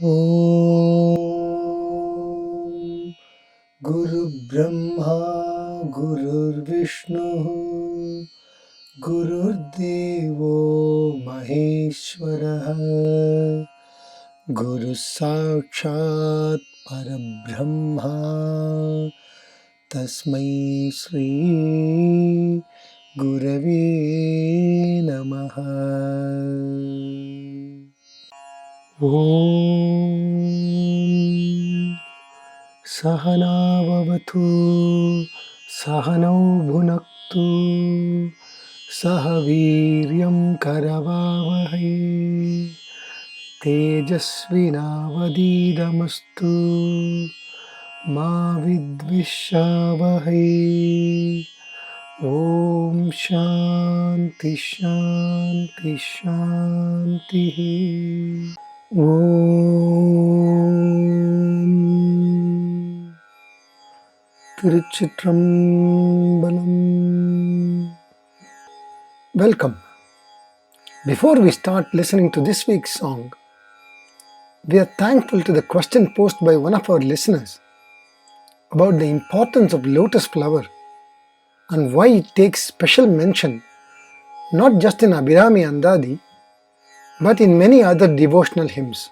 Om Guru Brahma Guru Vishnu Guru Devo Maheshwara Guru Sakshat Parabrahma Tasmai Shri Gurave Namaha. Om Sahana Vavatu Sahanau Bhunaktu Sahaviryam Karavavahai Tejasvinavadidamastu Ma Vidvishavahai. Om Shanti Shanti Shanti. Om Tiruchitrambalam. Welcome. Before we start listening to this week's song, we are thankful to the question posed by one of our listeners about the importance of lotus flower and why it takes special mention not just in Abhiraami Andhaadhi but in many other devotional hymns.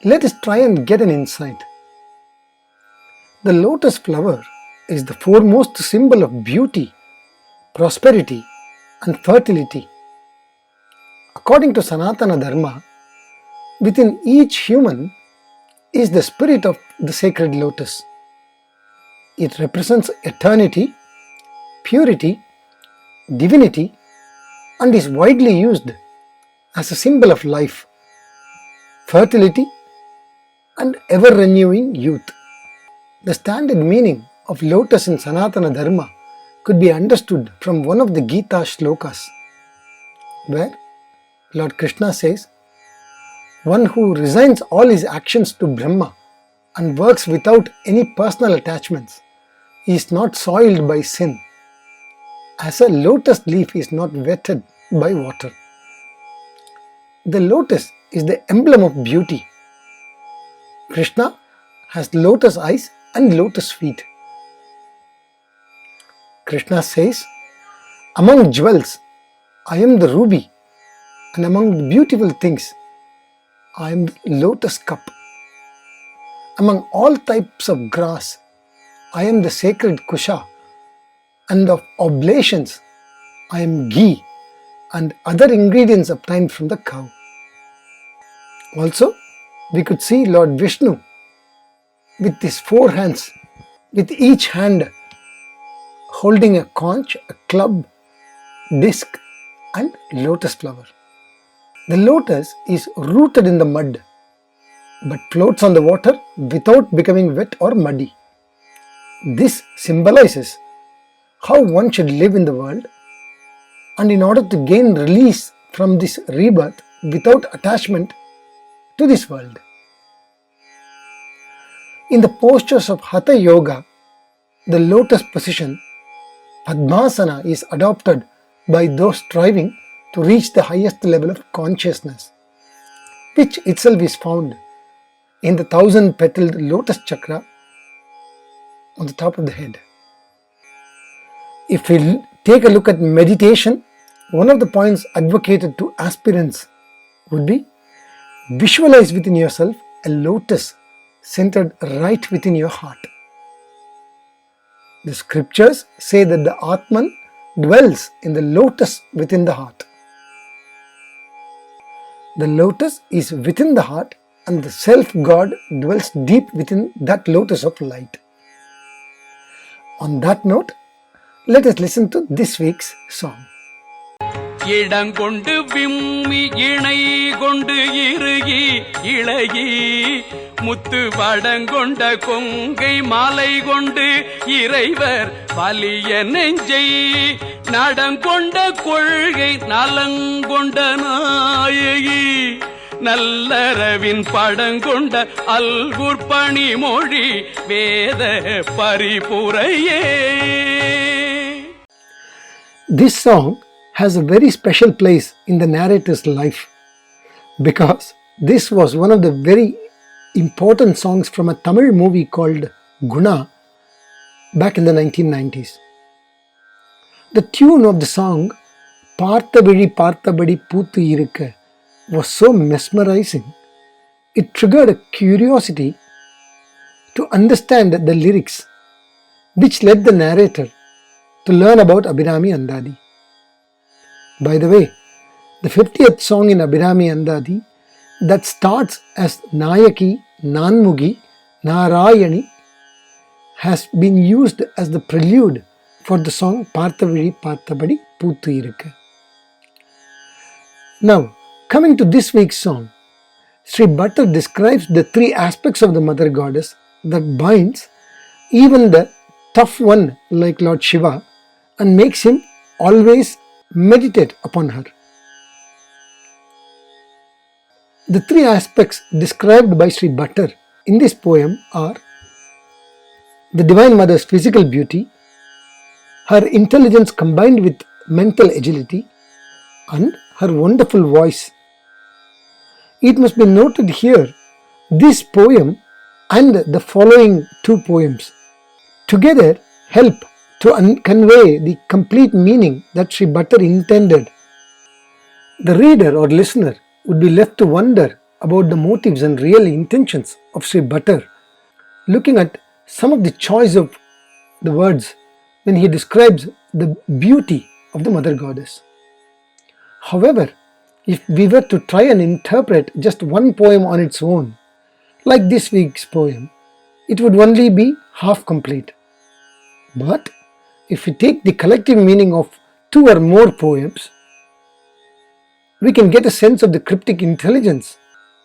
Let us try and get an insight. The lotus flower is the foremost symbol of beauty, prosperity, and fertility. According to Sanatana Dharma, within each human is the spirit of the sacred lotus. It represents eternity, purity, divinity, and is widely used as a symbol of life, fertility, and ever-renewing youth. The standard meaning of lotus in Sanatana Dharma could be understood from one of the Gita shlokas, where Lord Krishna says, "One who resigns all his actions to Brahma and works without any personal attachments is not soiled by sin, as a lotus leaf is not wetted by water." The lotus is the emblem of beauty. Krishna has lotus eyes and lotus feet. Krishna says, "Among jewels, I am the ruby, and among the beautiful things, I am the lotus cup. Among all types of grass, I am the sacred kusha, and of oblations, I am ghee and other ingredients obtained from the cow." Also, we could see Lord Vishnu with his 4 hands, with each hand holding a conch, a club, disc, and lotus flower. The lotus is rooted in the mud, but floats on the water without becoming wet or muddy. This symbolizes how one should live in the world, and in order to gain release from this rebirth without attachment to this world. In the postures of Hatha Yoga, the lotus position, Padmasana, is adopted by those striving to reach the highest level of consciousness, which itself is found in the 1000-petaled lotus chakra on the top of the head. If we take a look at meditation, one of the points advocated to aspirants would be visualize within yourself a lotus centered right within your heart. The scriptures say that the Atman dwells in the lotus within the heart. The lotus is within the heart, and the self-God dwells deep within that lotus of light. On that note, let us listen to this week's song. இடங்கொண்டு விம்மி இணை கொண்டு இறுகி இளகி முத்து வடங்கொண்ட கொங்கை மாலை கொண்டு இறைவர் வலிய நெஞ்சை நடங்கொண்ட கொள்கை நலங்கொண்ட நாயகி நல்லறவின் படங்கொண்ட அல்குர் பணிமொழி வேத பரிபுரையே. This song has a very special place in the narrator's life because This was one of the very important songs from a Tamil movie called Guna back in the 1990s. The tune of the song Parthavili Parthabadi Poothu Irukka was so mesmerizing. It triggered a curiosity to understand the lyrics, which led the narrator to learn about Abhiraami Andhaadhi. By the way, the 50th song in Abhiraami Andhaadhi that starts as Nayaki Nanmugi Narayani has been used as the prelude for the song Parthavili Parthabadi Poothu Irukka. Now, coming to this week's song, Sri Bhattar describes the three aspects of the Mother Goddess that binds even the tough one like Lord Shiva and makes him always meditate upon her. The three aspects described by Sri Bhattar in this poem are the Divine Mother's physical beauty, her intelligence combined with mental agility, and her wonderful voice. It must be noted here, this poem and the following two poems together help to convey the complete meaning that Sri Bhattar intended. The reader or listener would be left to wonder about the motives and real intentions of Sri Bhattar, looking at some of the choice of the words when he describes the beauty of the Mother Goddess. However, if we were to try and interpret just one poem on its own, like this week's poem, it would only be half complete. But if we take the collective meaning of two or more poems, we can get a sense of the cryptic intelligence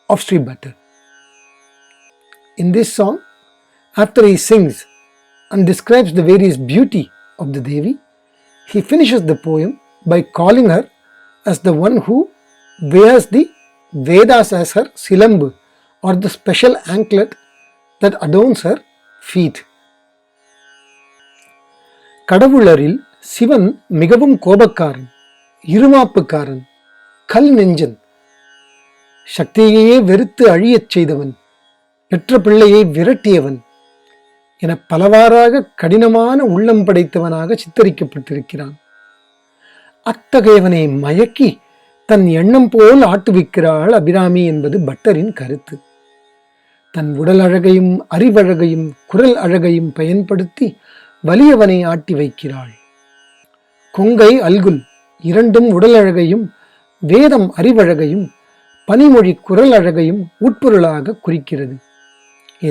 of Sri Bhattar. In this song, after he sings and describes the various beauty of the Devi, he finishes the poem by calling her as the one who wears the Vedas as her silambu, or the special anklet that adorns her feet. கடவுளரில் Sivan மிகவும் கோபக்காரன், இருமாப்புக்காரன், கல் நெஞ்சன், சக்தியையே வெறுத்து அழியச் செய்தவன், பெற்ற பிள்ளையை விரட்டியவன் என பலவாறாக கடினமான உள்ளம் படைத்தவனாக சித்தரிக்கப்பட்டிருக்கிறான். அத்தகையவனை மயக்கி தன் எண்ணம் போல் ஆட்டுவிக்கிறாள் அபிராமி என்பது பட்டரின் கருத்து. தன் உடல் அழகையும் அறிவழகையும் குரல் அழகையும் பயன்படுத்தி வலியவனை ஆட்டி வைக்கிறாள். கொங்கை அல்குல் இரண்டும் உடல் அழகையும் வேதம் அறிவழகையும் பனிமொழி குரல் அழகையும் உட்பொருளாக குறிக்கிறது.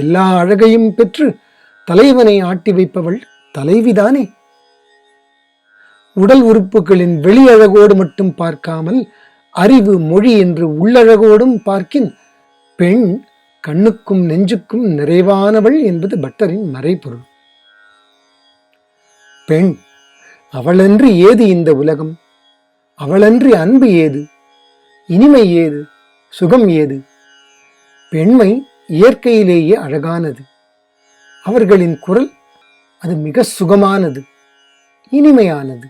எல்லா அழகையும் பெற்று தலைவனை ஆட்டி வைப்பவள் தலைவிதானே. உடல் உறுப்புகளின் வெளியழகோடு மட்டும் பார்க்காமல் அறிவு மொழி என்று உள்ளழகோடும் பார்க்கின் பெண் கண்ணுக்கும் நெஞ்சுக்கும் நிறைவானவள் என்பது பட்டரின் மறைபொருள். பெண் அவளன்றி ஏது இந்த உலகம், அவளன்றி அன்பு ஏது, இனிமை ஏது, சுகம் ஏது. பெண்மை இயற்கையிலேயே அழகானது. அவர்களின் குரல் அது மிக சுகமானது, இனிமையானது.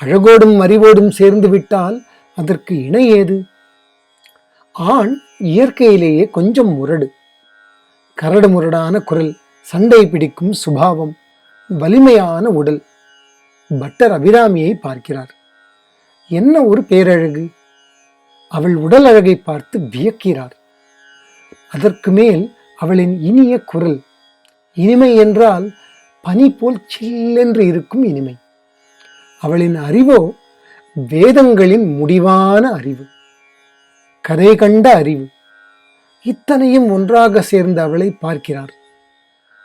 அழகோடும் அறிவோடும் சேர்ந்து விட்டால் அதற்கு இணை ஏது? ஆண் இயற்கையிலேயே கொஞ்சம் முரடு, கரடு முரடான குரல், சண்டை பிடிக்கும் சுபாவம், வலிமையான உடல். பட்டர் அபிராமியை பார்க்கிறார். என்ன ஒரு பேரழகு! அவள் உடல் அழகை பார்த்து வியக்கிறார். அதற்கு மேல் அவளின் இனிய குரல். இனிமை என்றால் பனி போல் சில்லென்று இருக்கும் இனிமை. அவளின் அறிவோ வேதங்களின் முடிவான அறிவு, கதை கண்ட அறிவு. இத்தனையும் ஒன்றாக சேர்ந்த அவளை பார்க்கிறார்.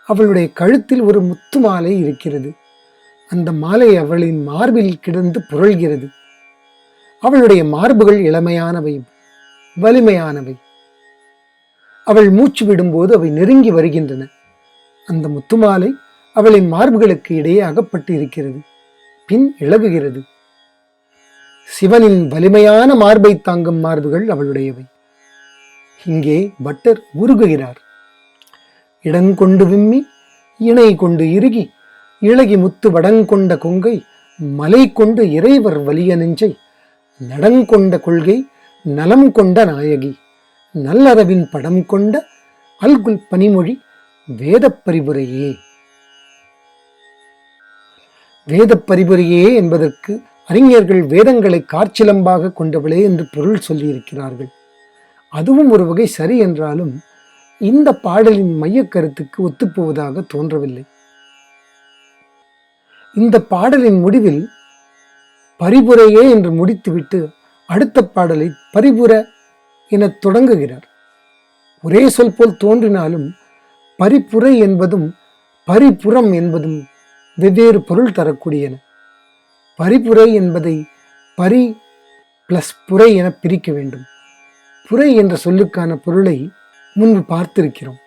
அவளுடைய கழுத்தில் ஒரு முத்து மாலை இருக்கிறது. அந்த மாலை அவளின் மார்பில் கிடந்து புரள்கிறது. அவளுடைய மார்புகள் இளமையானவை, வலிமையானவை. அவள் மூச்சு விடும்போது அவை நெருங்கி வருகின்றன. அந்த முத்துமாலை அவளின் மார்புகளுக்கு இடையே அகப்பட்டு இருக்கிறது, பின் இளகுகிறது. சிவனின் வலிமையான மார்பை தாங்கும் மார்புகள் அவளுடையவை. இங்கே பட்டர் உருகுகிறார். இடங்கொண்டு விம்மி இணை கொண்டு இறுகி இளகி முத்து வடங்கொண்ட கொங்கை மலை கொண்டு இறைவர் வலிய நெஞ்சை நடங்கொண்ட கொள்கை நலம் கொண்ட நாயகி நல்லறவின் படம் கொண்ட அல்குல் பனிமொழி வேதப் பரிபுரையே. வேதப் பரிபுரையே என்பதற்கு அறிஞர்கள் வேதங்களை காற்சிலம்பாக கொண்டவளே என்று பொருள் சொல்லியிருக்கிறார்கள். அதுவும் ஒரு வகை சரி என்றாலும் இந்த பாடலின் மையக் கருத்துக்கு ஒத்துப்போவதாக தோன்றவில்லை. இந்த பாடலின் முடிவில் பரிபுரையே என்று முடித்துவிட்டு அடுத்த பாடலை பரிபுர என தொடங்குகிறார். ஒரே சொல் போல் தோன்றினாலும் பரிபுரை என்பதும் பரிபுறம் என்பதும் வெவ்வேறு பொருள் தரக்கூடியன. பரிபுரை என்பதை பரி பிளஸ் புரை என பிரிக்க வேண்டும். புரை என்ற சொல்லுக்கான பொருளை முன்பு பார்த்திருக்கிறோம்.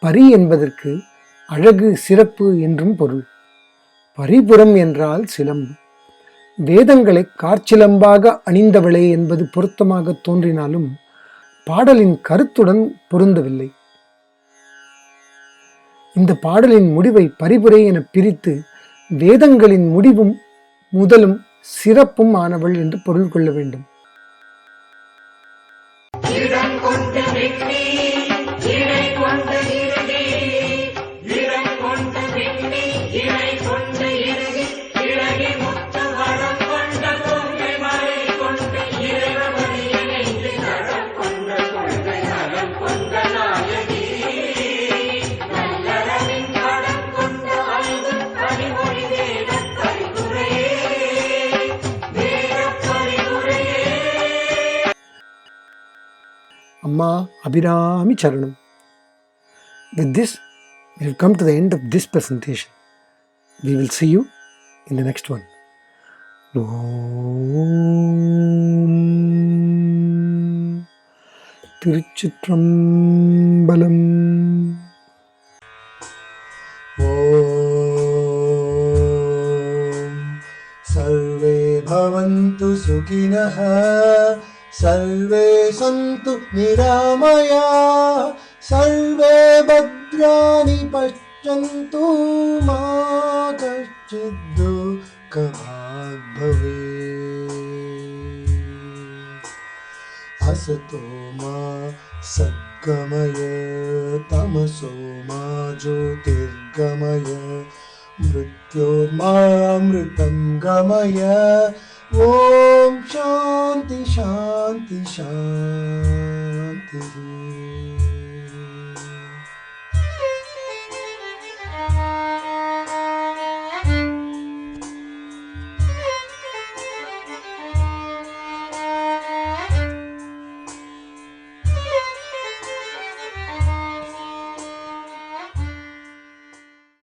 பரி என்பதற்கு அழகு, சிறப்பு என்றும் பொருள். பரிபுரம் என்றால் சிலம்பு. வேதங்களை காற்சிலம்பாக அணிந்தவளே என்பது பொருத்தமாக தோன்றினாலும் பாடலின் கருத்துடன் பொருந்தவில்லை. இந்த பாடலின் முடிவை பரிபுரை என பிரித்து வேதங்களின் முடிவும் முதலும் சிறப்பும் ஆனவள் என்று பொருள் கொள்ள வேண்டும். Amma Abhiraami Charanam. With this, we have come to the end of this presentation. We will see you in the next one. Om Tiruchitrambalam. Om Sarve Bhavantu Sukhinah सर्वे सन्तु निरामया सर्वे भद्राणि पश्यन्तु मा कश्चित् दुःखभाग् भवेत्। असतो मा सद्गमय तमसो मा ज्योतिर्गमय मृत्योर्मामृतं गमय। ओम शांति शांति शांति।